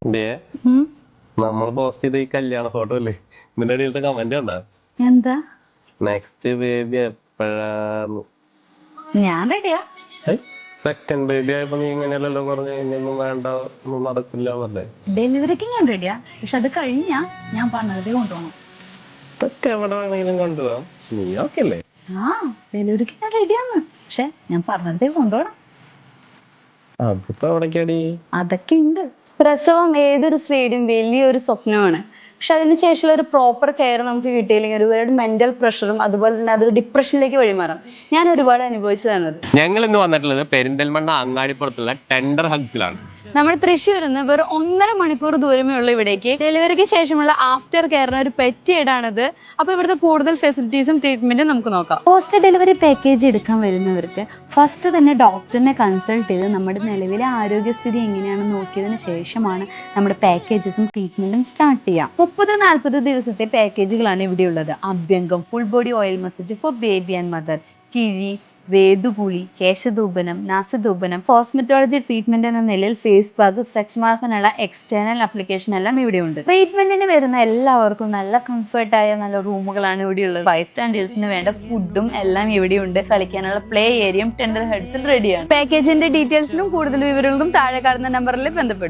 നമ്മൾ പോസ്റ്റ് ചെയ്ത ഈ കല്യാണ ഫോട്ടോ അല്ലേ ഇതിന്റെ അടിയിലത്തെ കമന്റ് കണ്ടാ? എന്താ? Next baby എപ്പോഴാന്ന്? ഞാൻ റെഡിയാ. സെക്കൻഡ് ബേബി ആയപ്പോ നീ ഇങ്ങനെയല്ലോ പറഞ്ഞു ഇനിയൊന്നും വേണ്ട, ഒന്നും നടക്കില്ല പറഞ്ഞേ. ഡെലിവറിക്ക് ഞാൻ റെഡിയാ, പക്ഷെ അത് കഴിഞ്ഞാ ഞാൻ പറഞ്ഞതേ കൊണ്ടുപോകണം. ഇതൊക്കെ എവിടെ വേണമെങ്കിലും കൊണ്ടുപോകാം, നീ ഓക്കെ അല്ലേ? ആ, ഡെലിവറിക്ക് ഞാൻ റെഡിയാന്ന്, പക്ഷെ ഞാൻ പറഞ്ഞതേ കൊണ്ടുപോകണം. അതിപ്പോ എവിടേക്കടി? അതൊക്കെ ഉണ്ട്. പ്രസവം ഏതൊരു സ്ത്രീയുടെയും വലിയൊരു സ്വപ്നമാണ്. പക്ഷെ അതിനുശേഷമുള്ള ഒരു പ്രോപ്പർ കെയർ നമുക്ക് കിട്ടിയില്ലെങ്കിൽ ഒരുപാട് മെന്റൽ പ്രഷറും അതുപോലെ തന്നെ അതൊരു ഡിപ്രഷനിലേക്ക് വഴിമാറാം. ഞാൻ ഒരുപാട് അനുഭവിച്ചതാണ്. ഞങ്ങൾ ഇന്ന് വന്നിട്ടുള്ളത് പെരിന്തൽമണ്ണ അങ്ങാടിപ്പുറത്തുള്ള ടെൻഡർ ഹഗ്സിലാണ്. നമ്മൾ തൃശ്ശൂരിൽ നിന്ന് വെറും 1.5 മണിക്കൂർ ദൂരമേ ഉള്ളൂ ഇവിടേക്ക്. ഡെലിവറിക്ക് ശേഷമുള്ള ആഫ്റ്റർ കെയറിന് ഒരു പെറ്റ് എയ്ഡാണിത്. അപ്പോൾ ഇവിടുത്തെ കൂടുതൽ ഫെസിലിറ്റീസും ട്രീറ്റ്മെന്റും നമുക്ക് നോക്കാം. പോസ്റ്റ് ഡെലിവറി പാക്കേജ് എടുക്കാൻ വരുന്നവർക്ക് ഫസ്റ്റ് തന്നെ ഡോക്ടറിനെ കൺസൾട്ട് ചെയ്ത് നമ്മുടെ നിലവിലെ ആരോഗ്യസ്ഥിതി എങ്ങനെയാണെന്ന് നോക്കിയതിന് ശേഷമാണ് നമ്മുടെ പാക്കേജസും ട്രീറ്റ്മെന്റും സ്റ്റാർട്ട് ചെയ്യാം. 30-40 ദിവസത്തെ പാക്കേജുകളാണ് ഇവിടെ ഉള്ളത്. അഭ്യംഗം, full body oil massage for baby and mother, കിഴി, വേദുകുളി, കേശധൂപനം, നാസധൂപനം, കോസ്മെറ്റോളജി ട്രീറ്റ്മെന്റ് എന്ന നിലയിൽ ഫേസ് പാക്ക്, സ്ട്രെച്ച് മാർക്കിനുള്ള എക്സ്റ്റേണൽ ആപ്ലിക്കേഷൻ എല്ലാം ഇവിടെയുണ്ട്. ട്രീറ്റ്മെന്റിന് വരുന്ന എല്ലാവർക്കും നല്ല കംഫർട്ടായ നല്ല റൂമുകളാണ് ഇവിടെയുള്ളത്. 5 സ്റ്റാൻഡേർഡ്സിന് വേണ്ട ഫുഡും എല്ലാം ഇവിടെയുണ്ട്. കളിക്കാനുള്ള പ്ലേ ഏരിയയും ടെൻഡർ ഹെഡ്സിൽ റെഡിയാണ്. പാക്കേജിന്റെ ഡീറ്റെയിൽസിനും കൂടുതൽ വിവരങ്ങൾക്കും താഴെ കാണുന്ന നമ്പറിൽ ബന്ധപ്പെടും.